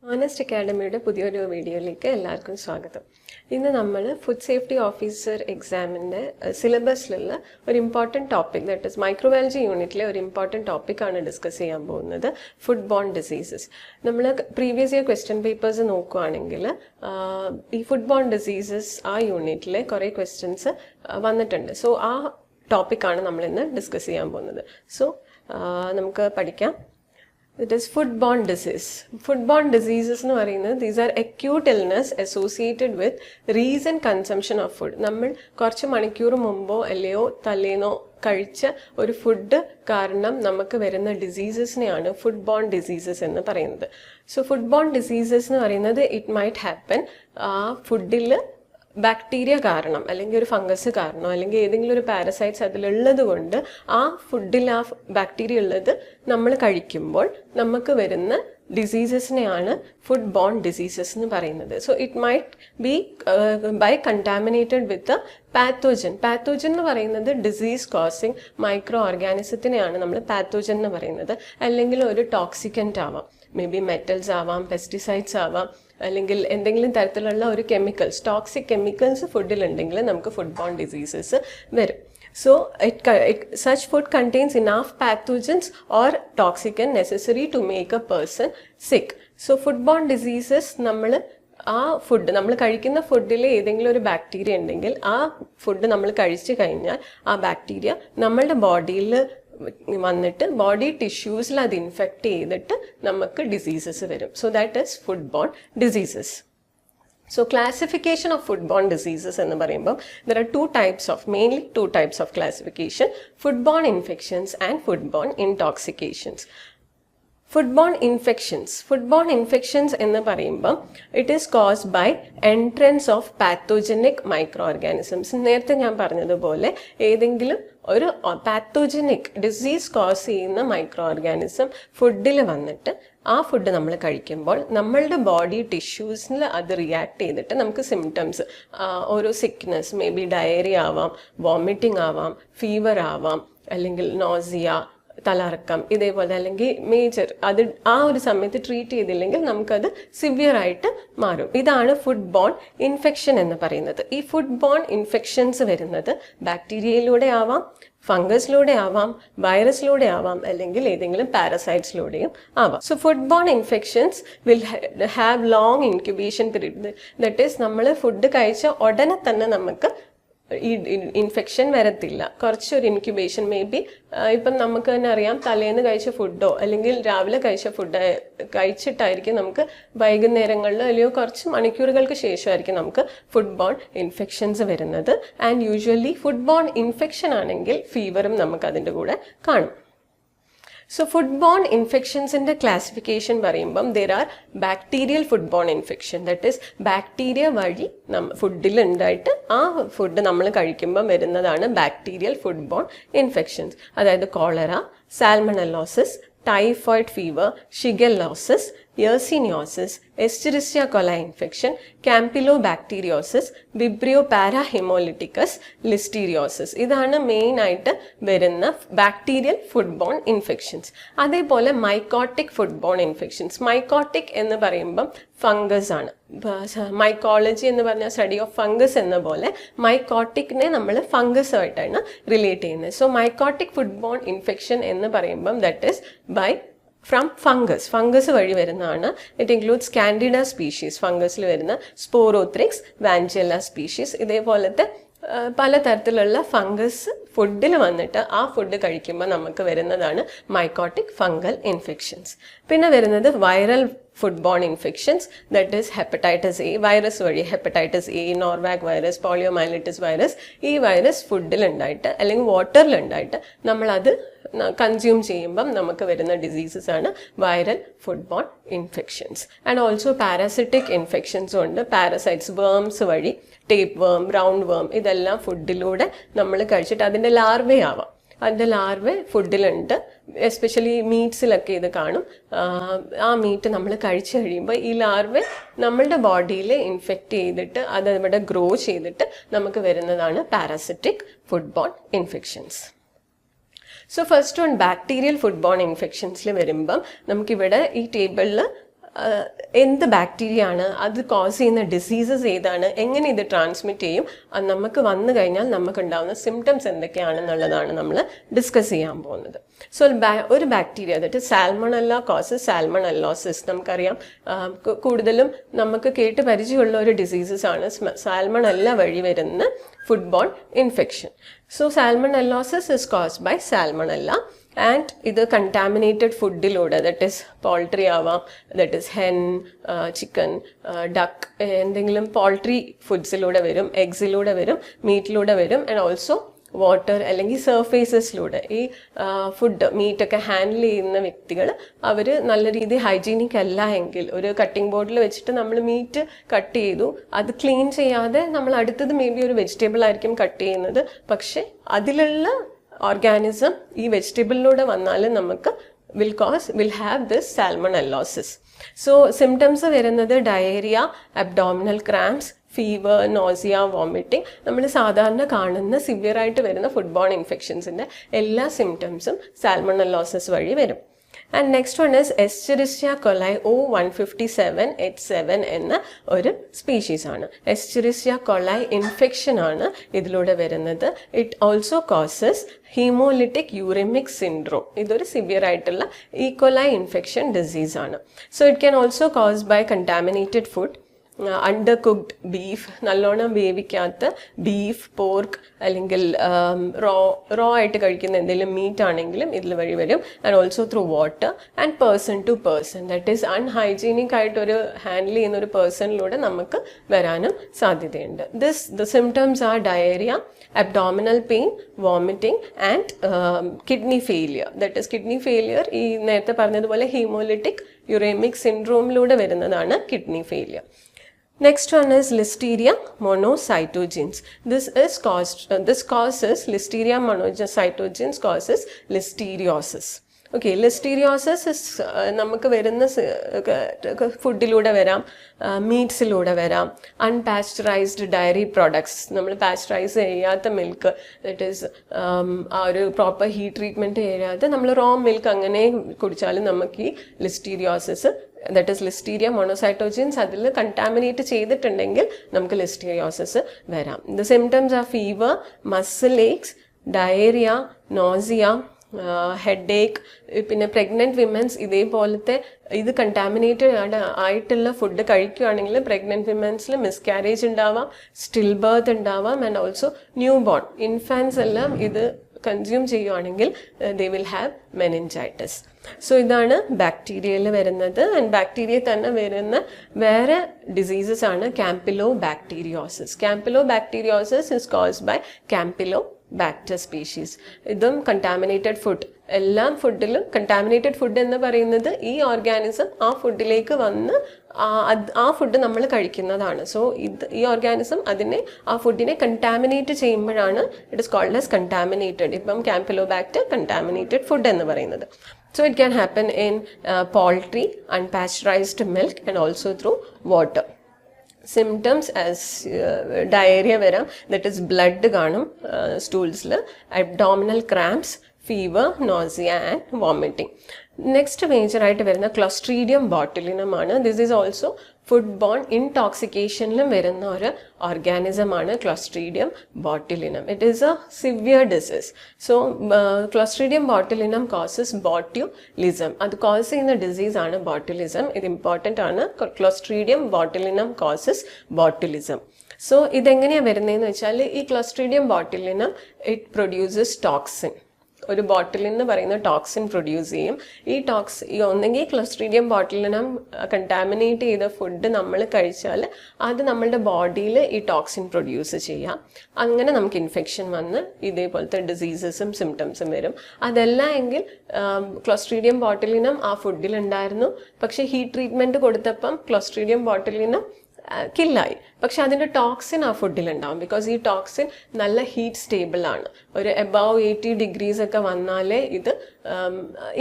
Honest Academyയുടെ പുതിയൊരു വീഡിയോയിലേക്ക് എല്ലാവർക്കും സ്വാഗതം. ഇന്ന് നമ്മൾ ഫുഡ് സേഫ്റ്റി ഓഫീസർ എക്സാമിൻ്റെ സിലബസിലുള്ള ഒരു important topic, that is microbiology യൂണിറ്റിലെ ഒരു ഇമ്പോർട്ടൻറ്റ് ടോപ്പിക്കാണ് ഡിസ്കസ് ചെയ്യാൻ പോകുന്നത്, ഫുഡ് ബോൺ ഡിസീസസ്. നമ്മൾ പ്രീവിയസ് ഇയർ ക്വസ്റ്റ്യൻ പേപ്പേഴ്സ് നോക്കുകയാണെങ്കിൽ ഈ ഫുഡ് ബോൺ ഡിസീസസ് ആ യൂണിറ്റിലെ കുറേ ക്വസ്റ്റ്യൻസ് വന്നിട്ടുണ്ട്. സോ ആ ടോപ്പിക്കാണ് നമ്മളിന്ന് ഡിസ്കസ് ചെയ്യാൻ പോകുന്നത്. സോ നമുക്ക് പഠിക്കാം. It is foodborne disease. Foodborne diseases എന്ന് പറയുന്നത് these are acute illness associated with recent consumption of food. നമ്മൾ കുറച്ച് മണിക്കൂർ മുമ്പോ അല്ലയോ തലേന്നോ കഴിച്ച ഒരു ഫുഡ് കാരണം നമുക്ക് വരുന്ന ഡിസീസസിനെയാണ് ഫുഡ് ബോൺ ഡിസീസസ് എന്ന് പറയുന്നത്. സോ ഫുഡ് ബോൺ ഡിസീസസ് എന്ന് പറയുന്നത് ഇറ്റ് മൈറ്റ് ഹാപ്പൻ ആ ഫുഡിൽ ബാക്ടീരിയ കാരണം അല്ലെങ്കിൽ ഒരു ഫംഗസ് കാരണം അല്ലെങ്കിൽ ഏതെങ്കിലും ഒരു പാരസൈറ്റ്സ് അതിലുള്ളത് കൊണ്ട് ആ ഫുഡിൽ ആ ബാക്ടീരിയ ഉള്ളത് നമ്മൾ കഴിക്കുമ്പോൾ നമുക്ക് വരുന്ന ഡിസീസസിനെയാണ് ഫുഡ് ബോൺ ഡിസീസസ് എന്ന് പറയുന്നത്. So it might be by contaminated with pathogen. Pathogen എന്ന് പറയുന്നത് ഡിസീസ് കോസിങ് മൈക്രോ ഓർഗാനിസത്തിനെയാണ് നമ്മൾ പാത്തോജൻ എന്ന് പറയുന്നത്. അല്ലെങ്കിൽ ഒരു ടോക്സിക്കൻ്റ് ആവാം, മേ ബി മെറ്റൽസ് ആവാം, പെസ്റ്റിസൈഡ്സ് ആവാം, അല്ലെങ്കിൽ എന്തെങ്കിലും തരത്തിലുള്ള ഒരു കെമിക്കൽസ്, ടോക്സിക് കെമിക്കൽസ് ഫുഡിലുണ്ടെങ്കിൽ നമുക്ക് ഫുഡ് ബോൺ ഡിസീസസ് വരും. So such food contains enough pathogens or toxicant necessary to make a person sick. So foodborne diseases നമ്മൾ ആ ഫുഡ് നമ്മൾ കഴിക്കുന്ന ഫുഡിൽ ഏതെങ്കിലും ഒരു ബാക്ടീരിയ ഉണ്ടെങ്കിൽ ആ ഫുഡ് നമ്മൾ കഴിച്ചു കഴിഞ്ഞാൽ ആ ബാക്ടീരിയ നമ്മളുടെ ബോഡിയിൽ വന്നിട്ട് ബോഡി ടിഷ്യൂസിൽ അത് ഇൻഫെക്റ്റ് ചെയ്തിട്ട് നമുക്ക് ഡിസീസസ് വരും. So that is food bone diseases. So classification of foodborne diseases എന്ന് പറയുമ്പോൾ there are mainly two types of classification: foodborne infections and foodborne intoxications. Foodborne infections എന്ന് പറയുമ്പോൾ it is caused by entrance of pathogenic microorganisms. നേരത്തെ ഞാൻ പറഞ്ഞതുപോലെ ഏതെങ്കിലും ഒരു pathogenic disease cause ചെയ്യുന്ന മൈക്രോ ഓർഗാനിസം ഫുഡിൽ വന്നിട്ട് ആ ഫുഡ് നമ്മൾ കഴിക്കുമ്പോൾ നമ്മളുടെ ബോഡി ടിഷ്യൂസിൽ അത് റിയാക്ട് ചെയ്തിട്ട് നമുക്ക് സിംറ്റംസ്, ഓരോ സിക്നെസ്, മേ ബി ഡയറിയ ആവാം, വോമിറ്റിംഗ് ആവാം, ഫീവർ ആവാം, അല്ലെങ്കിൽ നോസിയ, തലകറക്കം, ഇതേപോലെ, അല്ലെങ്കിൽ മേജർ അത് ആ ഒരു സമയത്ത് ട്രീറ്റ് ചെയ്തില്ലെങ്കിൽ നമുക്കത് സിവിയർ ആയിട്ട് മാറും. ഇതാണ് ഫുഡ് ബോൺ ഇൻഫെക്ഷൻ എന്ന് പറയുന്നത്. ഈ ഫുഡ് ബോൺ ഇൻഫെക്ഷൻസ് വരുന്നത് ബാക്ടീരിയയിലൂടെ ആവാം, ഫംഗസിലൂടെ ആവാം, വൈറസിലൂടെ ആവാം, അല്ലെങ്കിൽ ഏതെങ്കിലും പാരസൈറ്റ്സിലൂടെയും ആവാം. So food borne infections will have long incubation period. That is നമ്മൾ ഫുഡ് കഴിച്ച ഉടനെ തന്നെ നമുക്ക് ഈ ഇൻഫെക്ഷൻ വരത്തില്ല. കുറച്ചൊരു ഇൻക്യുബേഷൻ, മേ ബി ഇപ്പം നമുക്ക് തന്നെ അറിയാം, തലേന്ന് കഴിച്ച ഫുഡോ അല്ലെങ്കിൽ രാവിലെ കഴിച്ച ഫുഡ് കഴിച്ചിട്ടായിരിക്കും നമുക്ക് വൈകുന്നേരങ്ങളിൽ അല്ലെങ്കിൽ കുറച്ച് മണിക്കൂറുകൾക്ക് ശേഷമായിരിക്കും നമുക്ക് ഫുഡ് ബോൺ ഇൻഫെക്ഷൻസ് വരുന്നത്. And usually food borne infection ആണെങ്കിൽ ഫീവറും നമുക്ക് അതിൻ്റെ കൂടെ കാണും. So foodborne infections in the classification പറയുമ്പം there are bacterial foodborne infection, that is bacteria വഴി ഫുഡിൽ ഉണ്ടായിട്ട് ആ ഫുഡ് നമ്മൾ കഴിക്കുമ്പം വരുന്നതാണ് ബാക്ടീരിയൽ ഫുഡ്ബോൺ ഇൻഫെക്ഷൻസ്. അതായത് cholera, salmonellosis, typhoid fever, shigellosis, yersiniosis, Escherichia coli infection, campylobacteriosis, Vibrio parahaemolyticus, listeriosis. ഇതാണ് മെയിനായിട്ട് വരുന്ന ബാക്ടീരിയൽ ഫുഡ്ബോൺ ഇൻഫെക്ഷൻസ്. അതേപോലെ മൈക്കോട്ടിക് ഫുഡ്ബോൺ ഇൻഫെക്ഷൻസ്. മൈക്കോട്ടിക് എന്ന് പറയുമ്പം ഫംഗസ് ആണ്. മൈക്കോളജി എന്ന് പറഞ്ഞാൽ സ്റ്റഡി ഓഫ് ഫംഗസ് എന്ന പോലെ മൈക്കോട്ടിക്കിനെ നമ്മൾ ഫംഗസുമായിട്ടാണ് റിലേറ്റ് ചെയ്യുന്നത്. സോ മൈക്കോട്ടിക് ഫുഡ്ബോൺ ഇൻഫെക്ഷൻ എന്ന് പറയുമ്പം that is bye from fungus വഴി വരുന്നതാണ്. ഇറ്റ് ഇൻക്ലൂഡ്സ് കാൻഡിഡ സ്പീഷീസ്, ഫംഗസിൽ വരുന്ന സ്പോറോത്രിക്സ്, വാൻജെല്ല സ്പീഷീസ്, ഇതേപോലത്തെ പലതരത്തിലുള്ള ഫംഗസ് ഫുഡിൽ വന്നിട്ട് ആ ഫുഡ് കഴിക്കുമ്പോൾ നമുക്ക് വരുന്നതാണ് മൈക്കോട്ടിക് ഫംഗൽ ഇൻഫെക്ഷൻസ്. പിന്നെ വരുന്നത് viral foodborne infections, that is hepatitis A, virus വഴി hepatitis A, Norwalk virus, poliomyelitis virus. ഈ വൈറസ് ഫുഡിലുണ്ടായിട്ട് അല്ലെങ്കിൽ വാട്ടറിലുണ്ടായിട്ട് നമ്മളത് കൺസ്യൂം ചെയ്യുമ്പം നമുക്ക് വരുന്ന ഡിസീസസ് ആണ് viral foodborne infections. And also parasitic ഇൻഫെക്ഷൻസും ഉണ്ട്. പാരസൈറ്റ്സ്, വേംസ് വഴി, ടേപ്പ് വേം, റൗണ്ട് വേം, ഇതെല്ലാം ഫുഡിലൂടെ നമ്മൾ കഴിച്ചിട്ട് അതിൻ്റെ ലാർവേ ആവാം. അതിൻ്റെ ലാർവ ഫുഡിലുണ്ട്. എസ്പെഷ്യലി മീറ്റ്സിലൊക്കെ ഇത് കാണും. ആ മീറ്റ് നമ്മൾ കഴിച്ചു കഴിയുമ്പോൾ ഈ ലാർവ നമ്മളുടെ ബോഡിയിൽ ഇൻഫെക്റ്റ് ചെയ്തിട്ട് അത് ഇവിടെ ഗ്രോ ചെയ്തിട്ട് നമുക്ക് വരുന്നതാണ് parasitic foodborne infections. So first one bacterial foodborne ഇൻഫെക്ഷൻസിൽ വരുമ്പം നമുക്കിവിടെ ഈ ടേബിളിൽ എന്ത് ബാക്ടീരിയ ആണ്, അത് കോസ് ചെയ്യുന്ന ഡിസീസസ് ഏതാണ്, എങ്ങനെ ഇത് ട്രാൻസ്മിറ്റ് ചെയ്യും, നമുക്ക് വന്നു കഴിഞ്ഞാൽ നമുക്കുണ്ടാകുന്ന സിംറ്റംസ് എന്തൊക്കെയാണെന്നുള്ളതാണ് നമ്മൾ ഡിസ്കസ് ചെയ്യാൻ പോകുന്നത്. സോ ഒരു ബാക്ടീരിയ ദാറ്റ് സാൽമണല്ല കോസസ് സാൽമണല്ലോസിസ്. നമുക്കറിയാം കൂടുതലും നമുക്ക് കേട്ട് പരിചയമുള്ള ഒരു ഡിസീസസ് ആണ് സാൽമണല്ല വഴി വരുന്ന foodborne infection. So salmonellosis is caused by salmonella and ഇത് contaminated foodilode, that is poultry ആവാം, that is hen, chicken, duck, എന്തെങ്കിലും poultry foodsലൂടെ വരും, eggsലൂടെ വരും, മീറ്റിലൂടെ വരും, and also വാട്ടർ അല്ലെങ്കിൽ സർഫേസസിലൂടെ. ഈ ഫുഡ് മീറ്റൊക്കെ ഹാൻഡിൽ ചെയ്യുന്ന വ്യക്തികൾ അവർ നല്ല രീതിയിൽ ഹൈജീനിക് അല്ല എങ്കിൽ, ഒരു കട്ടിംഗ് ബോർഡിൽ വെച്ചിട്ട് നമ്മൾ മീറ്റ് കട്ട് ചെയ്തു, അത് ക്ലീൻ ചെയ്യാതെ നമ്മൾ അടുത്തത് മേ ബി ഒരു വെജിറ്റബിൾ ആയിരിക്കും കട്ട് ചെയ്യുന്നത്, പക്ഷെ അതിലുള്ള ഓർഗാനിസം ഈ വെജിറ്റബിളിലൂടെ വന്നാൽ നമുക്ക് will have this salmonellosis. So symptoms വരുന്നത് diarrhoea, abdominal cramps, fever, nausea, vomiting. നമ്മൾ സാധാരണ കാണുന്ന സിവിയർ ആയിട്ട് വരുന്ന ഫുഡ്ബോൺ ഇൻഫെക്ഷൻസിൻ്റെ എല്ലാ സിംറ്റംസും സാൽമണല്ലോസിസ് വഴി വരും. And next one is Escherichia coli 𝑂157H7 എന്ന ഒരു സ്പീഷീസ് ആണ്. എസ്ചെറിഷ്യ കൊലൈ ഇൻഫെക്ഷൻ ആണ് ഇതിലൂടെ വരുന്നത്. It also causes haemolytic uraemic syndrome. ഇതൊരു സിവിയർ ആയിട്ടുള്ള ഈക്കോലൈ ഇൻഫെക്ഷൻ ഡിസീസ് ആണ്. So it can also cause by contaminated food, undercooked beef, നല്ലോണം വേവിക്കാത്ത ബീഫ്, പോർക്ക് അല്ലെങ്കിൽ റോ ആയിട്ട് കഴിക്കുന്ന എന്തെങ്കിലും മീറ്റ് ആണെങ്കിലും ഇതിൽ വഴി വരും. And also through water and person to person, that is unhygienic ആയിട്ടൊരു ഹാൻഡിൽ ചെയ്യുന്ന ഒരു പേഴ്സണിലൂടെ നമുക്ക് വരാനും സാധ്യതയുണ്ട്. The symptoms are diarrhoea, abdominal pain, vomiting and kidney failure. That is kidney failure ഈ നേരത്തെ പറഞ്ഞതുപോലെ ഹീമോലിറ്റിക് യൂറേമിക് സിൻഡ്രോമിലൂടെ വരുന്നതാണ് kidney failure. Next one is Listeria monocytogenes. This causes Listeria monocytogenes causes listeriosis. Okay, listeriosis നമുക്ക് വരുന്ന ഫുഡിലൂടെ വരാം, മീറ്റ്സിലൂടെ വരാം, അൺപാസ്ചറൈസ്ഡ് ഡയറി പ്രോഡക്ട്സ്, നമ്മൾ pasteurise ചെയ്യാത്ത മിൽക്ക്, ദറ്റ് ഈസ് ആ ഒരു പ്രോപ്പർ ഹീറ്റ് ട്രീറ്റ്മെൻറ്റ് ചെയ്യാതെ നമ്മൾ റോ മിൽക്ക് അങ്ങനെ കുടിച്ചാലും നമുക്ക് ഈ ലിസ്റ്റീരിയോസിസ്, ദറ്റ് ഈസ് ലിസ്റ്റീരിയ മോണോസൈറ്റോജിൻസ് അതിൽ കണ്ടാമിനേറ്റ് ചെയ്തിട്ടുണ്ടെങ്കിൽ നമുക്ക് ലിസ്റ്റീരിയോസിസ് വരാം. The symptoms R fever, muscle aches, diarrhoea, nausea, headache. പിന്നെ പ്രഗ്നൻറ്റ് വിമൻസ് ഇതേപോലത്തെ ഇത് കണ്ടാമിനേറ്റഡ് ആയിട്ടുള്ള ഫുഡ് കഴിക്കുകയാണെങ്കിൽ പ്രഗ്നൻറ്റ് വിമൻസിൽ മിസ്കാരേജ് ഉണ്ടാവാം, സ്റ്റിൽ ബർത്ത് ഉണ്ടാവാം, and also new born infants എല്ലാം ഇത് കൺസ്യൂം ചെയ്യുവാണെങ്കിൽ they will have meningitis. So ഇതാണ് ബാക്ടീരിയയിൽ വരുന്നത്. ആൻഡ് ബാക്ടീരിയ തന്നെ വരുന്ന വേറെ ഡിസീസസ് ആണ് ക്യാമ്പിലോ ബാക്ടീരിയോസിസ്. ക്യാമ്പിലോ ബാക്ടീരിയോസിസ് ഇസ് കോസ്ഡ് ബൈ ക്യാമ്പിലോ ബാക്ടർ സ്പീഷീസ്. ഇതും കണ്ടാമിനേറ്റഡ് ഫുഡ്, എല്ലാം ഫുഡിലും കണ്ടാമിനേറ്റഡ് ഫുഡ് എന്ന് പറയുന്നത് ഈ ഓർഗാനിസം ആ ഫുഡിലേക്ക് വന്ന് ആ ഫുഡ് നമ്മൾ കഴിക്കുന്നതാണ്. സോ ഈ ഓർഗാനിസം ആ ഫുഡിനെ കണ്ടാമിനേറ്റ് ചെയ്യുമ്പോഴാണ് it is called as contaminated. ഇപ്പം ക്യാമ്പിലോബാക്ടർ കണ്ടാമിനേറ്റഡ് ഫുഡ് എന്ന് പറയുന്നത്. So it can happen in poultry, unpasteurized milk and also through water. Symptoms as diarrhea varam, that is blood കാണും stools-ൽ, abdominal cramps, fever, nausea and vomiting. Next major ആയിട്ട് വരുന്ന Clostridium botulinum ആണ്. This is also food borne ഇൻടോക്സിക്കേഷനിലും വരുന്ന ഒരു ഓർഗാനിസമാണ് Clostridium botulinum. It is a severe disease. So Clostridium botulinum causes botulism. അത് കോസ് ചെയ്യുന്ന ഡിസീസാണ് ബോട്ടുലിസം. ഇത് ഇമ്പോർട്ടൻ്റ് ആണ്. Clostridium botulinum causes botulism. So ഇതെങ്ങനെയാണ് വരുന്നതെന്ന് വെച്ചാൽ ഈ Clostridium botulinum it produces toxin. ഒരു ബോട്ടിലിൽ നിന്ന് പറയുന്ന ടോക്സിൻ പ്രൊഡ്യൂസ് ചെയ്യും. ഈ ഒന്നെങ്കിൽ ക്ലോസ്ട്രീഡിയം ബോട്ടിലിനം കണ്ടാമിനേറ്റ് ചെയ്ത ഫുഡ് നമ്മൾ കഴിച്ചാൽ അത് നമ്മളുടെ ബോഡിയിൽ ഈ ടോക്സിൻ പ്രൊഡ്യൂസ് ചെയ്യാം. അങ്ങനെ നമുക്ക് ഇൻഫെക്ഷൻ വന്ന് ഇതേപോലത്തെ ഡിസീസസും സിംറ്റംസും വരും. അതല്ല എങ്കിൽ ക്ലോസ്ട്രീഡിയം ബോട്ടിലിനം ആ ഫുഡിലുണ്ടായിരുന്നു, പക്ഷേ ഹീറ്റ് ട്രീറ്റ്മെൻറ്റ് കൊടുത്തപ്പം ക്ലോസ്ട്രീഡിയം ബോട്ടിലിനം കില്ലായി, പക്ഷെ അതിൻ്റെ ടോക്സിൻ ആ ഫുഡിലുണ്ടാവും. ബിക്കോസ് ഈ ടോക്സിൻ നല്ല ഹീറ്റ് സ്റ്റേബിൾ ആണ്. ഒരു എബവ് 80 degrees ഒക്കെ വന്നാലേ ഇത്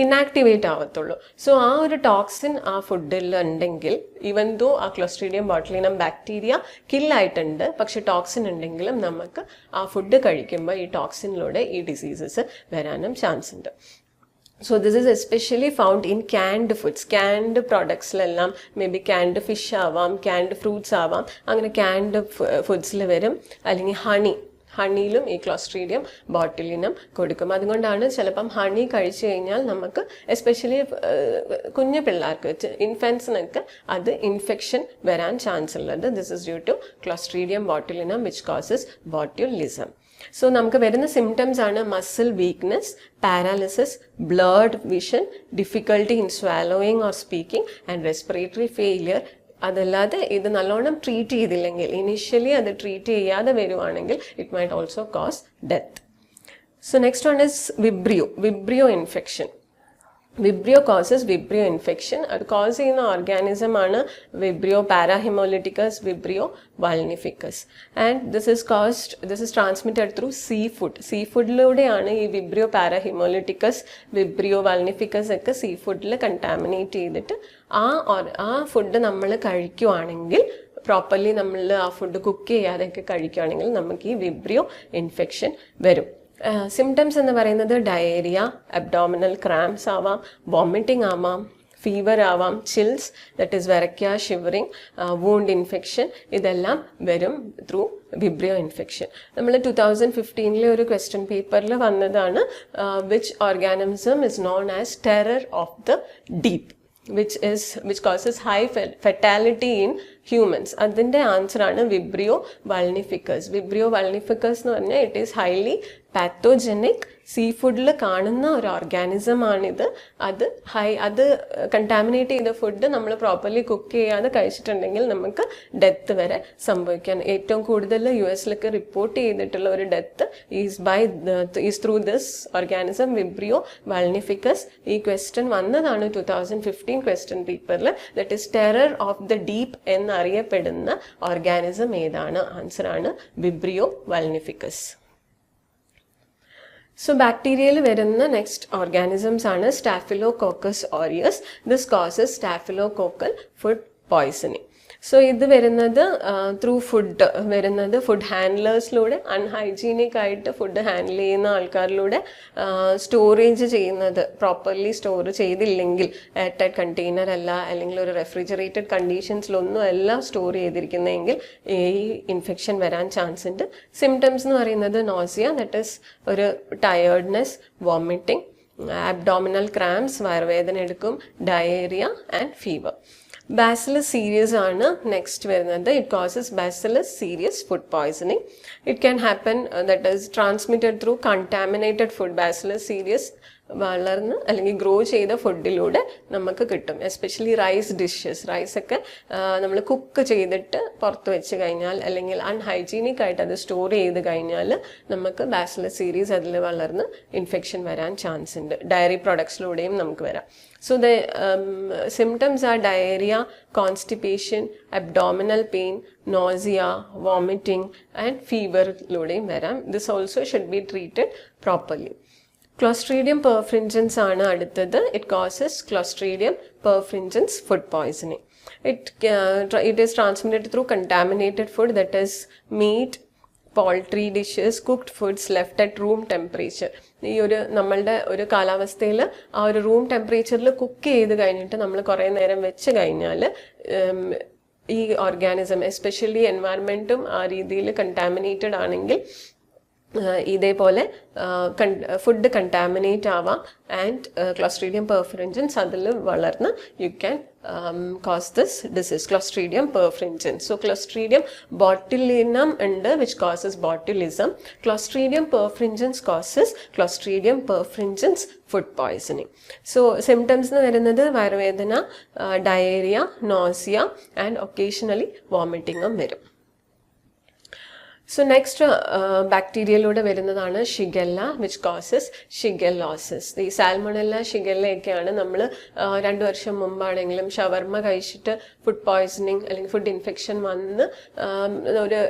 ഇനാക്ടിവേറ്റ് ആവത്തുള്ളൂ. സോ ആ ഒരു ടോക്സിൻ ആ ഫുഡിൽ ഉണ്ടെങ്കിൽ, ഈവൻ ദോ ആ ക്ലോസ്ട്രീഡിയം ബോട്ടുലിനം ബാക്ടീരിയ കില്ലായിട്ടുണ്ട്, പക്ഷെ ടോക്സിൻ ഉണ്ടെങ്കിലും നമുക്ക് ആ ഫുഡ് കഴിക്കുമ്പോൾ ഈ ടോക്സിനിലൂടെ ഈ ഡിസീസസ് വരാനും ചാൻസ് ഉണ്ട്. So this is especially found in canned foods. Canned products ലെല്ലാം maybe canned fish ആവാം, canned fruits ആവാം, അങ്ങനെ canned foodsൽ വരും. അല്ലെങ്കിൽ ഹണിയിലും ഈ ക്ലോസ്ട്രീഡിയം ബോട്ടിലിനം കൊടുക്കും. അതുകൊണ്ടാണ് ചിലപ്പം ഹണി കഴിച്ചു കഴിഞ്ഞാൽ നമുക്ക് എസ്പെഷ്യലി കുഞ്ഞു പിള്ളേർക്ക് ഇൻഫൻസിനൊക്കെ അത് ഇൻഫെക്ഷൻ വരാൻ ചാൻസ് ഉള്ളത്. This is due to Clostridium botulinum which causes botulism. So നമുക്ക് വരുന്ന സിംറ്റംസ് ആണ് muscle weakness, paralysis, blurred vision, difficulty in swallowing or speaking and respiratory failure. അതല്ലാതെ ഇത് നല്ലോണം ട്രീറ്റ് ചെയ്തില്ലെങ്കിൽ, ഇനിഷ്യലി അത് ട്രീറ്റ് ചെയ്യാതെ വരുവാണെങ്കിൽ it might also cos death. So next one is Vibrio infection. Vibrio causes Vibrio infection. അത് cause ചെയ്യുന്ന organism ആണ് Vibrio parahemolyticus, Vibrio vulnificus. And this is transmitted through seafood. സീഫുഡിലൂടെയാണ് ഈ Vibrio parahemolyticus, Vibrio vulnificus ഒക്കെ സീഫുഡിൽ contaminate ചെയ്തിട്ട് ആ food നമ്മൾ കഴിക്കുവാണെങ്കിൽ, properly നമ്മൾ ആ ഫുഡ് കുക്ക് ചെയ്യാതെയൊക്കെ കഴിക്കുകയാണെങ്കിൽ നമുക്ക് ഈ വിബ്രിയോ ഇൻഫെക്ഷൻ വരും. സിംറ്റംസ് എന്ന് പറയുന്നത് ഡയേറിയ, അബ്ഡോമിനൽ ക്രാംസ് ആവാം, വോമിറ്റിംഗ് ആവാം, ഫീവർ ആവാം, ചിൽസ്, ദറ്റ് ഈസ് വെറക്യ, ഷിവറിങ്, വൂണ്ട് ഇൻഫെക്ഷൻ, ഇതെല്ലാം വരും ത്രൂ വിബ്രിയോ ഇൻഫെക്ഷൻ. നമ്മൾ 2015 ഒരു ക്വസ്റ്റ്യൻ പേപ്പറിൽ വന്നതാണ് which organism is known as terror of the deep, which causes high fatality in humans. അതിൻ്റെ ആൻസറാണ് വിബ്രിയോ വൾനിഫിക്കസ്. വിബ്രിയോ വൾനിഫിക്കസ് എന്ന് പറഞ്ഞാൽ ഇറ്റ് ഈസ് ഹൈലി പാത്തോജനിക്. സീഫുഡിൽ കാണുന്ന ഒരു ഓർഗാനിസം ആണിത്. അത് കണ്ടാമിനേറ്റ് ചെയ്ത ഫുഡ് നമ്മൾ പ്രോപ്പർലി കുക്ക് ചെയ്യാതെ കഴിച്ചിട്ടുണ്ടെങ്കിൽ നമുക്ക് ഡെത്ത് വരെ സംഭവിക്കാൻ. ഏറ്റവും കൂടുതൽ US റിപ്പോർട്ട് ചെയ്തിട്ടുള്ള ഒരു death is through this organism Vibrio vulnificus. ഈ ക്വസ്റ്റ്യൻ വന്നതാണ് 2015 ക്വസ്റ്റ്യൻ പേപ്പറിൽ. That is terror of the deep എന്നറിയപ്പെടുന്ന ഓർഗാനിസം ഏതാണ്? ആൻസറാണ് വിബ്രിയോ വൾനിഫിക്കസ്. So bacterial വരുന്ന നെക്സ്റ്റ് ഓർഗാനിസംസ് ആണ് Staphylococcus aureus. This causes staphylococcal food poisoning. So ഇത് വരുന്നത് ത്രൂ ഫുഡ് വരുന്നത് ഫുഡ് ഹാൻഡ്ലേഴ്സിലൂടെ, അൺഹൈജീനിക് ആയിട്ട് ഫുഡ് ഹാൻഡിൽ ചെയ്യുന്ന ആൾക്കാരിലൂടെ, സ്റ്റോറേജ് ചെയ്യുന്നത് പ്രോപ്പർലി സ്റ്റോർ ചെയ്തില്ലെങ്കിൽ, എയർ ടൈറ്റ് കണ്ടെയ്നർ അല്ല, അല്ലെങ്കിൽ ഒരു റെഫ്രിജറേറ്റഡ് കണ്ടീഷൻസിലൊന്നും അല്ല സ്റ്റോർ ചെയ്തിരിക്കുന്നതെങ്കിൽ ഈ ഇൻഫെക്ഷൻ വരാൻ ചാൻസ് ഉണ്ട്. സിംറ്റംസ് എന്ന് പറയുന്നത് നോസിയ, ദറ്റ് ഈസ് ഒരു ടയേർഡ്നെസ്, വോമിറ്റിംഗ്, അബ്ഡോമിനൽ ക്രാംസ്, വയറുവേദന എടുക്കും, diarrhoea and fever. Bacillus cereus ആണ് നെക്സ്റ്റ് വരുന്നത്. It causes Bacillus cereus food poisoning. It can happen that is transmitted through contaminated food. Bacillus cereus വളർന്ന് അല്ലെങ്കിൽ grow ചെയ്ത ഫുഡിലൂടെ നമുക്ക് കിട്ടും. എസ്പെഷ്യലി റൈസ് ഡിഷസ്, റൈസൊക്കെ നമ്മൾ കുക്ക് ചെയ്തിട്ട് പുറത്ത് വെച്ച് കഴിഞ്ഞാൽ അല്ലെങ്കിൽ അൺഹൈജീനിക് ആയിട്ട് അത് സ്റ്റോർ ചെയ്ത് കഴിഞ്ഞാൽ നമുക്ക് ബാസിലസ് സീരീസ് അതിൽ വളർന്ന് ഇൻഫെക്ഷൻ വരാൻ ചാൻസ് ഉണ്ട്. ഡയറി പ്രൊഡക്ട്സിലൂടെയും നമുക്ക് വരാം. So the symptoms are diarrhea, constipation, abdominal pain, nausea, vomiting and fever ലൂടെയും വരാം. This also should be treated properly. Clostridium perfringens ആണ് അടുത്തത്. It causes Clostridium perfringens food poisoning. It is transmitted through contaminated food, that is meat, poultry dishes, cooked foods left at room temperature. ഈ ഒരു നമ്മളുടെ ഒരു കാലാവസ്ഥയിൽ ആ ഒരു room ടെമ്പറേച്ചറിൽ കുക്ക് ചെയ്ത് കഴിഞ്ഞിട്ട് നമ്മൾ കുറേ നേരം വെച്ച് കഴിഞ്ഞാൽ ഈ ഓർഗാനിസം, എസ്പെഷ്യലി എൻവയറമെൻറ്റും ആ രീതിയിൽ കണ്ടാമിനേറ്റഡ് ആണെങ്കിൽ ഇതേപോലെ ഫുഡ് കണ്ടാമിനേറ്റ് ആവാം. ആൻഡ് Clostridium perfringens അതിൽ വളർന്ന് you can cause this disease, Clostridium perfringens. So Clostridium botulinum ഉണ്ട്, which causes botulism. Clostridium perfringens causes Clostridium perfringens food poisoning. So symptoms എന്ന് വരുന്നത് വയറുവേദന, ഡയേറിയ, നോസിയ ആൻഡ് ഒക്കേഷണലി വോമിറ്റിംഗും വരും. So next ബാക്ടീരിയയിലൂടെ വരുന്നതാണ് shigella, which causes shigellosis. ഈ സാൽമണല്ല, shigella ഒക്കെയാണ് നമ്മൾ 2 വർഷം മുമ്പാണെങ്കിലും ഷവർമ കഴിച്ചിട്ട് ഫുഡ് പോയ്സണിങ് അല്ലെങ്കിൽ ഫുഡ് ഇൻഫെക്ഷൻ വന്ന് ഒരു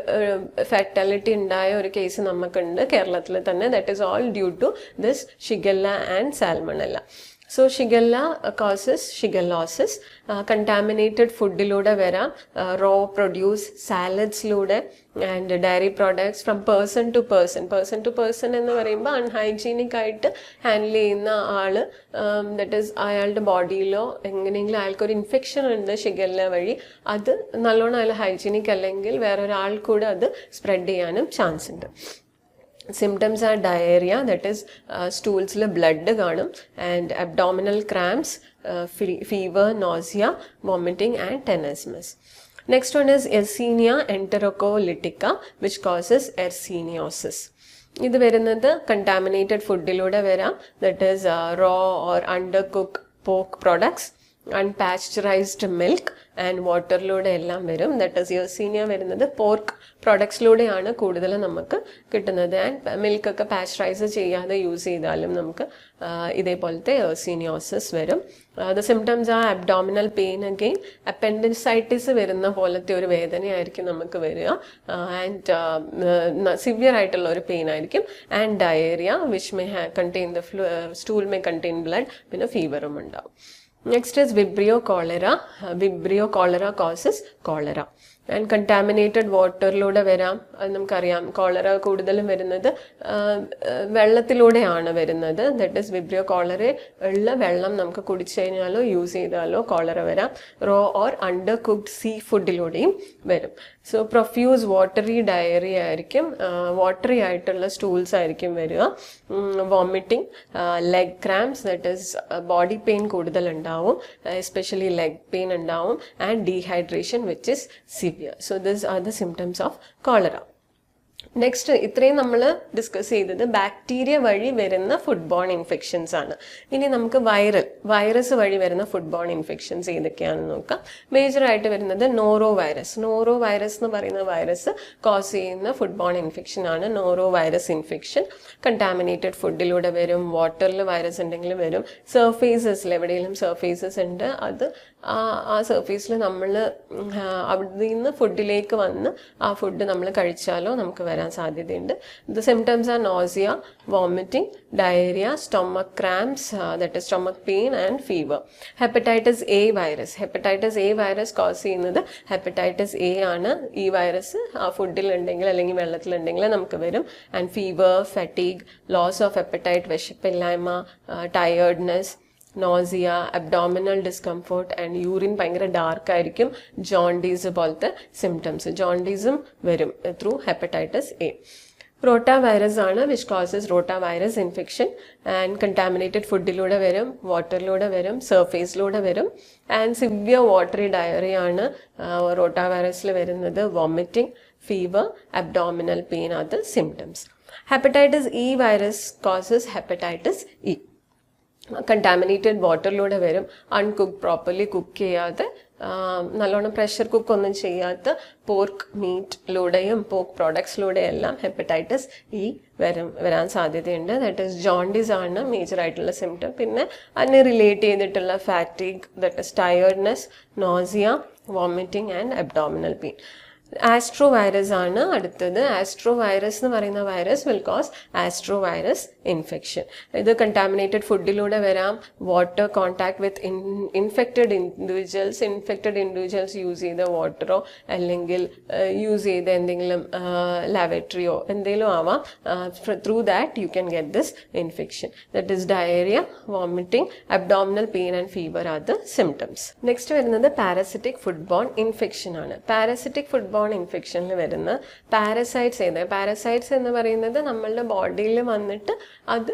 ഫാറ്റാലിറ്റി ഉണ്ടായ ഒരു കേസ് നമുക്കുണ്ട് കേരളത്തിൽ തന്നെ. That is all due to this shigella and salmonella. So Shigella causes shigellosis. Contaminated food-ലൂടെ വരാം, raw produce, salads-ലൂടെ and dairy products from person to person. Person to person എന്ന് പറയുമ്പോൾ അൺഹൈജീനിക് ആയിട്ട് ഹാൻഡിൽ ചെയ്യുന്ന ആള്, ദറ്റ് ഈസ് അയാളുടെ ബോഡിയിലോ എങ്ങനെയെങ്കിലും അയാൾക്കൊരു ഇൻഫെക്ഷൻ ഉണ്ട് ഷിഗല്ല വഴി, അത് നല്ലോണം അയാൾ ഹൈജീനിക് അല്ലെങ്കിൽ വേറൊരാൾ കൂടെ അത് സ്പ്രെഡ് ചെയ്യാനും ചാൻസ് ഉണ്ട്. Symptoms are diarrhea, that is stools le blood കാണും, and abdominal cramps, fever, nausea, vomiting and tenesmus. Next one is Yersinia enterocolytica, which causes ersinosis. ഇത് വരുന്നത് contaminated food-ലൂടെ വരാം, that is raw or undercooked pork products, unpasteurized milk and water-ലൂടെ എല്ലാം വരും. That is Yersinia വരുന്നത് pork പ്രോഡക്ട്സിലൂടെയാണ് കൂടുതൽ നമുക്ക് കിട്ടുന്നത്. ആൻഡ് മിൽക്കൊക്കെ പാസ്ചറൈസ് ചെയ്യാതെ യൂസ് ചെയ്താലും നമുക്ക് ഇതേപോലത്തെ യെർസീനിയോസിസ് വരും. ദ സിംറ്റംസ് ആ അബ്ഡോമിനൽ പെയിൻ, അഗെയിൻ അപ്പൻഡിസൈറ്റിസ് വരുന്ന പോലത്തെ ഒരു വേദനയായിരിക്കും നമുക്ക് വരിക. ആൻഡ് സിവിയർ ആയിട്ടുള്ള ഒരു പെയിൻ ആയിരിക്കും. And diarrhoea which may contain the stool may contain blood, പിന്നെ ഫീവറും ഉണ്ടാവും. Next is Vibrio cholera. Vibrio cholera causes cholera. And contaminated water-ലൂടെ വരാം. അത് നമുക്കറിയാം, കോളറ കൂടുതലും വരുന്നത് വെള്ളത്തിലൂടെയാണ് വരുന്നത്. ദറ്റ് ഈസ് വിബ്രിയോ കോളറ ഉള്ള വെള്ളം നമുക്ക് കുടിച്ചു കഴിഞ്ഞാലോ യൂസ് ചെയ്താലോ കോളറ വരാം. റോ ഓർ അണ്ടർ കുക്ക്ഡ് സീ ഫുഡിലൂടെയും വരും. സോ പ്രൊഫ്യൂസ് വാട്ടറി ഡയറി ആയിരിക്കും, വാട്ടറി ആയിട്ടുള്ള സ്റ്റൂൾസ് ആയിരിക്കും വരിക. Vomiting, leg cramps, that is body pain കൂടുതൽ ഉണ്ടാവും, എസ്പെഷ്യലി ലെഗ് പെയിൻ ഉണ്ടാവും. And dehydration which is severe. So these are the symptoms of cholera. Next ഇത്രയും നമ്മൾ ഡിസ്കസ് ചെയ്തത് ബാക്ടീരിയ വഴി വരുന്ന ഫുഡ് ബോൺ ഇൻഫെക്ഷൻസ് ആണ്. ഇനി നമുക്ക് വൈറസ് വഴി വരുന്ന ഫുഡ് ബോൺ ഇൻഫെക്ഷൻസ് ഏതൊക്കെയാണെന്ന് നോക്കാം. മേജറായിട്ട് വരുന്നത് നോറോ വൈറസ് എന്ന് പറയുന്ന വൈറസ് കോസ് ചെയ്യുന്ന ഫുഡ് ബോൺ ഇൻഫെക്ഷൻ ആണ് നോറോ വൈറസ് ഇൻഫെക്ഷൻ. കണ്ടാമിനേറ്റഡ് ഫുഡിലൂടെ വരും, വാട്ടറിൽ വൈറസ് ഉണ്ടെങ്കിൽ വരും, സർഫേസസിൽ എവിടെയെങ്കിലും സർഫേസസ് ഉണ്ട്, അത് ആ സർഫേസിൽ നമ്മൾ അവിടെ നിന്ന് ഫുഡിലേക്ക് വന്ന് ആ ഫുഡ് നമ്മൾ കഴിച്ചാലോ നമുക്ക് വരാൻ സാധ്യതയുണ്ട്. The symptoms are nausea, vomiting, diarrhoea, stomach cramps, that is stomach pain and fever. Hepatitis A virus cause ചെയ്യുന്നത് ഹെപ്പറ്റൈറ്റിസ് എ ആണ്. ഈ വൈറസ് ആ ഫുഡിലുണ്ടെങ്കിൽ അല്ലെങ്കിൽ വെള്ളത്തിലുണ്ടെങ്കിൽ നമുക്ക് വരും. And fever, fatigue, loss of appetite, വിശപ്പില്ലായ്മ, tiredness, nausea, abdominal discomfort and urine ഭയങ്കര ഡാർക്ക് ആയിരിക്കും. ജോണ്ടീസ് പോലത്തെ സിംറ്റംസ്, ജോണ്ടീസും വരും through hepatitis A. Rotavirus ആണ് which causes rotavirus infection. And contaminated ഫുഡിലൂടെ വരും, വാട്ടറിലൂടെ വരും, സർഫേസിലൂടെ വരും. ആൻഡ് സിവിയർ വാട്ടറി ഡയറി ആണ് റോട്ടാ വൈറസിൽ വരുന്നത്. Vomiting, fever, abdominal pain are the symptoms. Hepatitis E virus causes hepatitis E. Contaminated വാട്ടറിലൂടെ വരും, അൺകുക്ക് പ്രോപ്പർലി കുക്ക് ചെയ്യാതെ, നല്ലോണം പ്രഷർ കുക്ക് ഒന്നും ചെയ്യാത്ത പോർക്ക് മീറ്റിലൂടെയും പോർക്ക് പ്രോഡക്ട്സിലൂടെയും എല്ലാം ഹെപ്പറ്റൈറ്റിസ് ഇ വരാൻ സാധ്യതയുണ്ട്. ദാറ്റ് ഈസ് ജോണ്ടിസ് ആണ് മേജർ ആയിട്ടുള്ള സിംറ്റം. പിന്നെ അതിനെ റിലേറ്റ് ചെയ്തിട്ടുള്ള fatigue, that is tiredness, nausea, vomiting and abdominal pain. Astrovirus ആണ് അടുത്തത്. ആസ്ട്രോ വൈറസ് എന്ന് പറയുന്ന virus will cause astrovirus infection. ഇത് കണ്ടാമിനേറ്റഡ് ഫുഡിലൂടെ വരാം, water contact with infected individuals use ചെയ്ത വാട്ടറോ അല്ലെങ്കിൽ യൂസ് ചെയ്ത എന്തെങ്കിലും ലാബറട്ടറിയോ എന്തെങ്കിലും ആവാം. Through that you can get this infection. That is diarrhoea, vomiting, abdominal pain and fever R the symptoms. Next വരുന്നത് പാരസിറ്റിക് ഫുഡ് ബോൺ ഇൻഫെക്ഷൻ ആണ്. പാരസിറ്റിക് ഫുഡ് ബോൺ ഇൻഫെക്ഷനിൽ വരുന്ന പാരസൈറ്റ്സ് എന്ന് പറയുന്നത് നമ്മളുടെ ബോഡിയിൽ വന്നിട്ട് അത്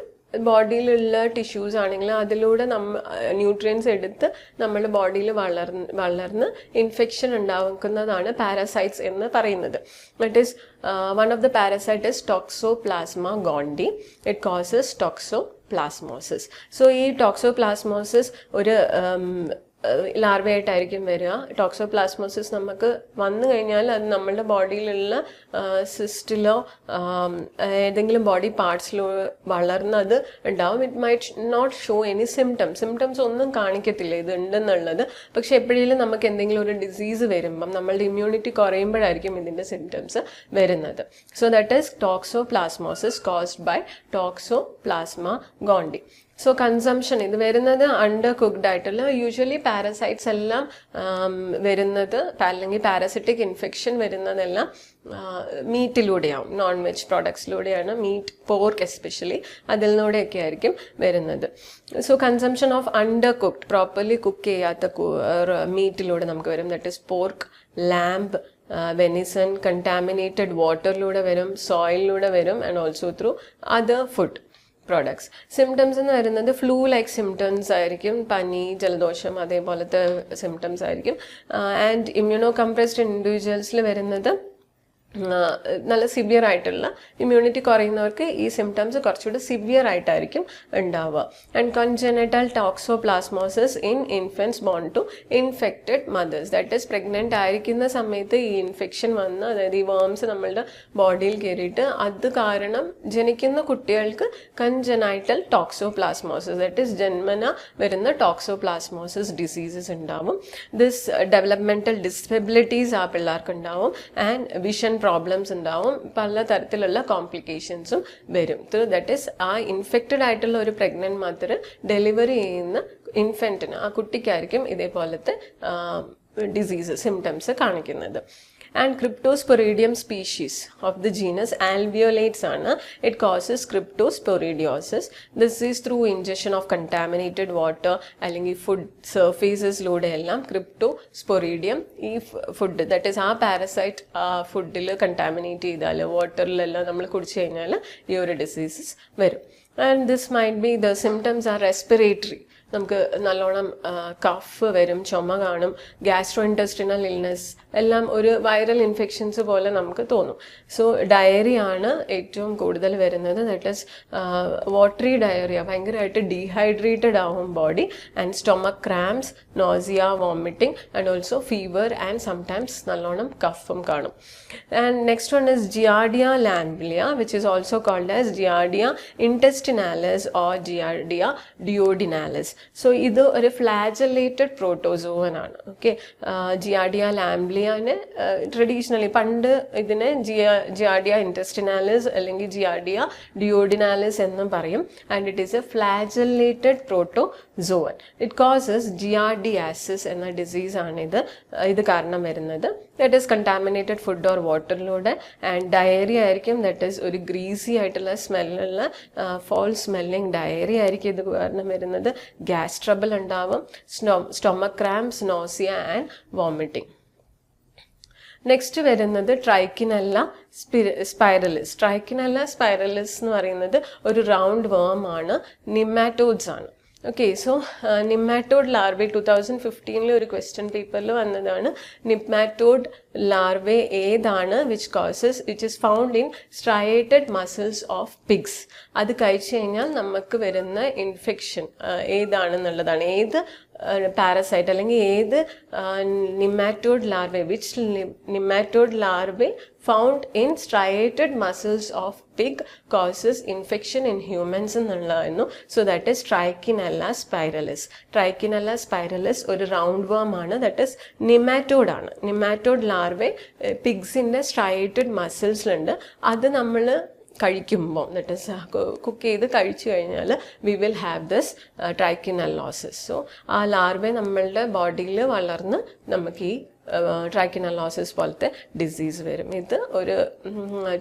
ബോഡിയിലുള്ള ടിഷ്യൂസ് ആണെങ്കിൽ അതിലൂടെ ന്യൂട്രിയൻസ് എടുത്ത് നമ്മുടെ ബോഡിയിൽ വളർന്ന് ഇൻഫെക്ഷൻ ഉണ്ടാക്കുന്നതാണ് പാരസൈറ്റ്സ് എന്ന് പറയുന്നത്. That is one of the parasite is toxoplasma gondii. It causes toxoplasmosis. So ഈ ടോക്സോപ്ലാസ്മോസിസ് ഒരു ലാർവയായിട്ടായിരിക്കും വരിക. ടോക്സോപ്ലാസ്മോസിസ് നമുക്ക് വന്നു കഴിഞ്ഞാൽ അത് നമ്മളുടെ ബോഡിയിലുള്ള സിസ്റ്റിലോ ഏതെങ്കിലും ബോഡി പാർട്സിലോ വളർന്നത് ഉണ്ടാവും. It might not show any symptoms ഒന്നും കാണിക്കത്തില്ല ഇത് ഉണ്ടെന്നുള്ളത്. പക്ഷെ എപ്പോഴെങ്കിലും നമുക്ക് എന്തെങ്കിലും ഒരു ഡിസീസ് വരുമ്പം നമ്മളുടെ ഇമ്മ്യൂണിറ്റി കുറയുമ്പോഴായിരിക്കും ഇതിൻ്റെ സിംറ്റംസ് വരുന്നത്. So that is toxoplasmosis caused by Toxoplasma gondii. So consumption ഇത് വരുന്നത് അണ്ടർ കുക്ക്ഡ് ആയിട്ടുള്ള യൂഷ്വലി പാരസൈറ്റ്സ് എല്ലാം വരുന്നത് അല്ലെങ്കിൽ പാരസിറ്റിക് ഇൻഫെക്ഷൻ വരുന്നതെല്ലാം മീറ്റിലൂടെയാവും, നോൺ വെജ് പ്രോഡക്ട്സിലൂടെയാണ്, മീറ്റ്, പോർക്ക് എസ്പെഷ്യലി അതിൽ നിന്നൂടെയൊക്കെ ആയിരിക്കും വരുന്നത്. So consumption of undercooked, properly cook ചെയ്യാത്ത മീറ്റിലൂടെ നമുക്ക് വരും. That is pork, lamb, venison, contaminated വാട്ടറിലൂടെ വരും, സോയിലിലൂടെ വരും, and also through other food products. Symptoms എന്ന് പറയുന്നത് ഫ്ലൂ ലൈക്ക് സിംറ്റംസ് ആയിരിക്കും, പനി, ജലദോഷം അതേപോലത്തെ സിംറ്റംസ് ആയിരിക്കും. ആൻഡ് ഇമ്മ്യൂണോ കംപ്രസ്ഡ് ഇൻഡിവിജ്വൽസിൽ വരുന്നത് നല്ല സിവിയർ ആയിട്ടുള്ള ഇമ്മ്യൂണിറ്റി കുറയുന്നവർക്ക് ഈ സിംറ്റംസ് കുറച്ചുകൂടി സിവിയർ ആയിട്ടായിരിക്കും ഉണ്ടാവുക. And congenital toxoplasmosis in infants born to infected mothers. That is pregnant ആയിരിക്കുന്ന സമയത്ത് ഈ ഇൻഫെക്ഷൻ വന്ന്, അതായത് ഈ വേംസ് നമ്മളുടെ ബോഡിയിൽ കയറിയിട്ട് അത് കാരണം ജനിക്കുന്ന കുട്ടികൾക്ക് കൺജെനൈറ്റൽ ടോക്സോപ്ലാസ്മോസിസ്, ദാറ്റ് ഈസ് ജന്മന വരുന്ന ടോക്സോപ്ലാസ്മോസിസ് ഡിസീസസ് ഉണ്ടാവും. ദിസ് ഡെവലപ്മെൻറ്റൽ ഡിസബിലിറ്റീസ് ആ പിള്ളേർക്ക് ഉണ്ടാവും. ആൻഡ് വിഷൻ പ്രോബ്ലംസ് ഉണ്ടാവും, പല തരത്തിലുള്ള കോംപ്ലിക്കേഷൻസും വരും. ദാറ്റ് ഈസ് ആ ഇൻഫെക്റ്റഡ് ആയിട്ടുള്ള ഒരു പ്രഗ്നന്റ് മദർ ഡെലിവറി ചെയ്യുന്ന ഇൻഫൻറ്റിന്, ആ കുട്ടിക്കായിരിക്കും ഇതേപോലത്തെ ഡിസീസ് സിംറ്റംസ് കാണിക്കുന്നത്. And Cryptosporidium species of the genus alveolates ആണ്. It causes cryptosporidiosis. This is through ingestion of contaminated water അല്ലെങ്കിൽ ഫുഡ് സർഫേസസിലൂടെ എല്ലാം ക്രിപ്റ്റോസ്പൊറീഡിയം ഈ ഫുഡ്, ദാറ്റ് ഈസ് ആ പാരസൈറ്റ് ഫുഡിൽ കണ്ടാമിനേറ്റ് ചെയ്താൽ, വാട്ടറിലെല്ലാം നമ്മൾ കുടിച്ചു കഴിഞ്ഞാൽ ഈ ഒരു ഡിസീസസ് വരും. And this might be the symptoms R respiratory. നമുക്ക് നല്ലോണം കഫ് വരും, ചുമ കാണും, ഗ്യാസ്ട്രോ ഇൻറ്റസ്റ്റിനൽ ഇൽനെസ്, എല്ലാം ഒരു വൈറൽ ഇൻഫെക്ഷൻസ് പോലെ നമുക്ക് തോന്നും. സോ ഡയറിയ ആണ് ഏറ്റവും കൂടുതൽ വരുന്നത്. ദാറ്റ് ഈസ് വാട്ടറി ഡയറിയ, ഭയങ്കരമായിട്ട് ഡീഹൈഡ്രേറ്റഡ് ആവും body. And stomach cramps, nausea, vomiting, and also fever, and sometimes നല്ലോണം കഫും കാണും. And next one is Giardia lamblia, which is also called as Giardia intestinalis or Giardia duodenalis. So ഇത് ഒരു flagellated protozoan ആണ്. Okay, Giardia ലാംബ്ലിയാന് traditionally പണ്ട് ഇതിനെ Giardia intestinalis അല്ലെങ്കിൽ ജിയാർഡിയ ഡിയോഡിനാലിസ് എന്നും പറയും. And it is a flagellated protozoan. It causes giardiasis എന്ന ഡിസീസ് ആണ് ഇത് കാരണം വരുന്നത്. That is contaminated food or വാട്ടറിലൂടെ. ആൻഡ് ഡയറിയ ആയിരിക്കും, ദാറ്റ് ഈസ് ഒരു ഗ്രീസി ആയിട്ടുള്ള സ്മെല്ലുള്ള ഫോൾ സ്മെല്ലിങ് ഡയറിയ ആയിരിക്കും ഇത് കാരണം വരുന്നത്. ഗ്യാസ് ട്രബിൾ ഉണ്ടാവും, stomach cramps, nausea and vomiting. Next വരുന്നത് ട്രൈക്കിനെല്ല സ്പൈറലിസ്. ട്രൈക്കിനെല്ല സ്പൈറലിസ് എന്ന് പറയുന്നത് ഒരു റൗണ്ട് വേം ആണ്, നിമാറ്റോഡ്സ് ആണ്. ഓക്കെ, സോ നിമാറ്റോഡ് ലാർവേ 2015 ഒരു ക്വസ്റ്റ്യൻ പേപ്പറിൽ വന്നതാണ്. നിമാറ്റോഡ് ലാർവേ ഏതാണ് which is found in striated muscles of pigs. അത് കഴിച്ചു കഴിഞ്ഞാൽ നമുക്ക് വരുന്ന ഇൻഫെക്ഷൻ ഏതാണെന്നുള്ളതാണ്, ഏത് പാരസൈറ്റ് അല്ലെങ്കിൽ ഏത് nematode larvae, which nematode larvae found in striated muscles of pig causes infection in humans എന്നുള്ളതായിരുന്നു. So that is Trichinella spiralis. Trichinella spiralis ഒരു റൗണ്ട് വേം ആണ്, ദാറ്റ് ഈസ് നിമാറ്റോഡ് ആണ്. നിമാറ്റോഡ് ലാർവേ പിഗ്സിൻ്റെ striated മസിൽസിലുണ്ട്. അത് നമ്മൾ കഴിക്കുമ്പോൾ, ദാറ്റ് ഈസ് കുക്ക് ചെയ്ത് കഴിച്ചു കഴിഞ്ഞാൽ we will have this trichinellosis. So ആ ലാർവേ നമ്മളുടെ ബോഡിയിൽ വളർന്ന് നമുക്ക് ഈ ട്രൈക്കിനെല്ലോസിസ് പോലത്തെ ഡിസീസ് വരും. ഇത് ഒരു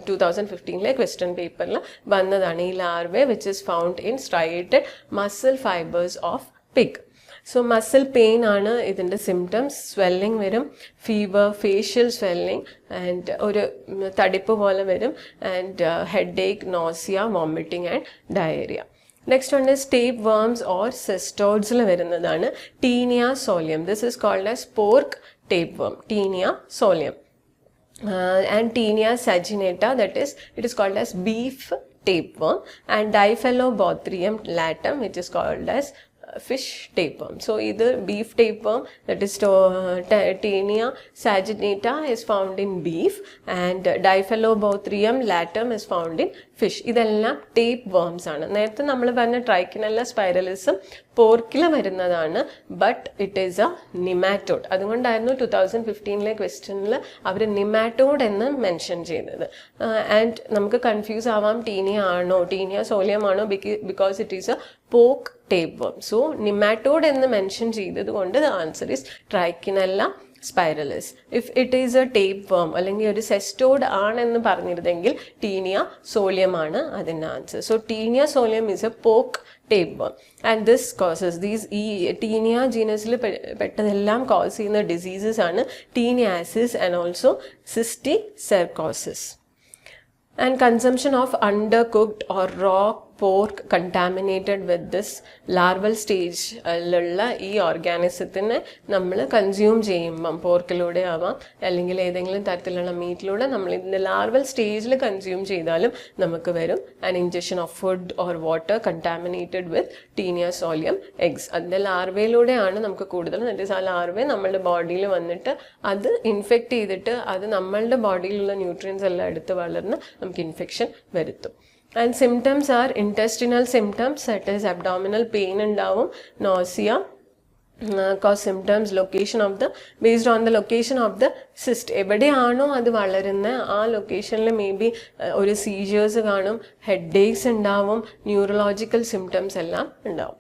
2015 ക്വസ്റ്റ്യൻ പേപ്പറിൽ വന്നതാണ്. ഈ larvae which is found in striated muscle fibres of pig. So muscle pain ആണ് ഇതിൻ്റെ സിംറ്റംസ്. സ്വെല്ലിംഗ് വരും, ഫീവർ, ഫേഷ്യൽ സ്വെല്ലിംഗ്, ആൻഡ് ഒരു തടിപ്പ് പോലെ വരും, and headache, nausea, vomiting and diarrhoea. Next one is tapeworms or സിസ്റ്റോഡ്സിൽ വരുന്നതാണ് Taenia solium. This is called as pork tapeworm, Taenia solium, and Taenia saginata, that is, it is called as beef tapeworm, and Diphyllobothrium latum, which is called as fish tapeworm. So either beef tapeworm, that is Taenia saginata, is found in beef, and Diphyllobothrium latum is found in fish. ഇതെല്ലാം tape worms ആണ്. നേരത്തെ നമ്മൾ പറഞ്ഞ Trichinella സ്പൈറലിസും പോർക്കിൽ വരുന്നതാണ്, but it is a nematode. അതുകൊണ്ടായിരുന്നു 2015 ക്വസ്റ്റ്യനിൽ അവർ നിമാറ്റോഡ് എന്ന് മെൻഷൻ ചെയ്തത്. ആൻഡ് നമുക്ക് കൺഫ്യൂസ് ആവാം, ടീനിയ ആണോ, ടീനിയ സോലിയം ആണോ, because it is a pork tapeworm. So nematode എന്ന് മെൻഷൻ ചെയ്തത് കൊണ്ട് the answer is Trichinella spiralis. If it is a tapeworm അല്ലെങ്കിൽ ഒരു cestode ആണെന്ന് പറഞ്ഞിരുന്നെങ്കിൽ Taenia solium ആണ് അതിൻ്റെ answer. So Taenia solium is a pork tapeworm and this causes these Taenia genusൽ പെട്ടതെല്ലാം cause ചെയ്യുന്ന diseases ആണ് Teniasis and also cysticercosis. And consumption of undercooked or raw pork contaminated with this larval stage ലുള്ള ഈ ഓർഗാനിസത്തിനെ നമ്മൾ consume ചെയ്യുമ്പം പോർക്കിലൂടെ ആവാം അല്ലെങ്കിൽ ഏതെങ്കിലും തരത്തിലുള്ള മീറ്റിലൂടെ നമ്മൾ ഇതിൻ്റെ ലാർവൽ സ്റ്റേജിൽ കൺസ്യൂം ചെയ്താലും നമുക്ക് വരും an ingestion of food or water contaminated with Taenia solium eggs. അതിൻ്റെ ലാർവയിലൂടെയാണ് നമുക്ക് കൂടുതൽ ആ ലാർവയെ നമ്മളുടെ ബോഡിയിൽ വന്നിട്ട് അത് ഇൻഫെക്റ്റ് ചെയ്തിട്ട് അത് നമ്മളുടെ ബോഡിയിലുള്ള ന്യൂട്രിയൻസ് എല്ലാം എടുത്ത് വളർന്ന് നമുക്ക് ഇൻഫെക്ഷൻ വരുത്തും. And symptoms are intestinal symptoms, that is abdominal pain ഉണ്ടാവും, nausea, cause symptoms based on the location of the cyst. എവിടെയാണോ അത് വളരുന്ന ആ ലൊക്കേഷനിൽ മേ ബി ഒരു സീജേഴ്സ് കാണും, ഹെഡേക്സ് ഉണ്ടാവും, ന്യൂറോളജിക്കൽ സിംറ്റംസ് എല്ലാം ഉണ്ടാവും.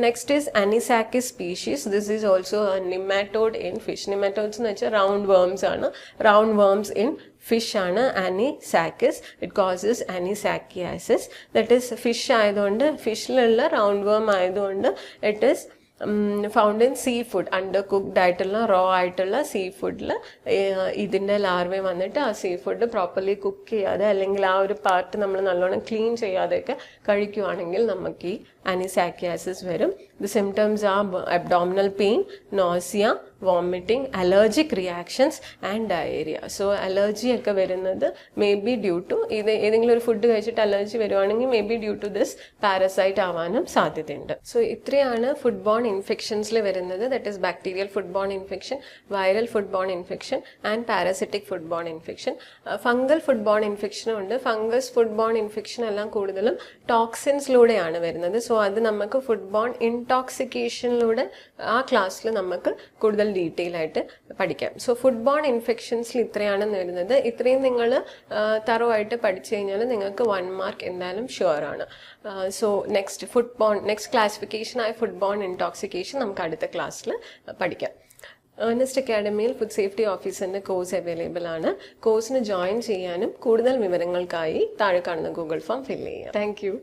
Next is Anisakis species. This is also a nematode in fish. Nematodes എന്ന് വെച്ചാൽ round worms ആണ്. Round worms in fish ആണ് Anisakis. It causes Anisakiasis. That is fish ആയതുകൊണ്ട് ഫിഷിലുള്ള round worm ആയതുകൊണ്ട് it is found in seafood. Undercooked ആയിട്ടുള്ള raw ആയിട്ടുള്ള സീഫുഡിൽ ഇതിൻ്റെ larva വന്നിട്ട് ആ സീഫുഡ് പ്രോപ്പർലി കുക്ക് ചെയ്യാതെ അല്ലെങ്കിൽ ആ ഒരു പാർട്ട് നമ്മൾ നല്ലോണം ക്ലീൻ ചെയ്യാതെയൊക്കെ കഴിക്കുകയാണെങ്കിൽ നമുക്ക് ഈ അനിസാക്കിയാസിസ് വരും. The symptoms are abdominal pain, nausea, vomiting, allergic reactions and diarrhea. So allergy ഒക്കെ വരുന്നത് മേ ബി ഡ്യൂ ടു ഏതെങ്കിലും ഒരു ഫുഡ് കഴിച്ചിട്ട് അലർജി വരുവാണെങ്കിൽ may be due to this parasite ആവാനും സാധ്യതയുണ്ട്. സോ ഇത്രയാണ് ഫുഡ് ബോൺ ഇൻഫെക്ഷൻസിൽ വരുന്നത്. That is bacterial food borne infection, viral food borne infection and parasitic food borne infection. Fungal food borne ഇൻഫെക്ഷനും ഉണ്ട്. ഫംഗസ് ഫുഡ് ബോൺ ഇൻഫെക്ഷൻ എല്ലാം കൂടുതലും ടോക്സിൻസിലൂടെയാണ് വരുന്നത്. സോ അത് നമുക്ക് ഫുഡ് ബോൺ ഇൻടോക്സിക്കേഷനിലൂടെ ആ ക്ലാസ്സിൽ നമുക്ക് കൂടുതൽ ഡീറ്റെയിൽ ആയിട്ട് പഠിക്കാം. സോ ഫുഡ് ബോൺ ഇൻഫെക്ഷൻസിൽ ഇത്രയാണെന്ന് വരുന്നത്. ഇത്രയും നിങ്ങൾ തറവായിട്ട് പഠിച്ചു കഴിഞ്ഞാൽ നിങ്ങൾക്ക് 1 മാർക്ക് എന്തായാലും ഷുവർ ആണ്. സോ നെക്സ്റ്റ് ക്ലാസിഫിക്കേഷനായ ഫുഡ് ബോൺ ഇൻടോക്സിക്കേഷൻ നമുക്ക് അടുത്ത ക്ലാസ്സിൽ പഠിക്കാം. ഏർണസ്റ്റ് അക്കാഡമിയിൽ ഫുഡ് സേഫ്റ്റി ഓഫീസറിൻ്റെ കോഴ്സ് അവൈലബിൾ ആണ്. കോഴ്സിന് ജോയിൻ ചെയ്യാനും കൂടുതൽ വിവരങ്ങൾക്കായി താഴെ കാണുന്ന ഗൂഗിൾ ഫോം ഫില്ല് ചെയ്യാം. Thank U.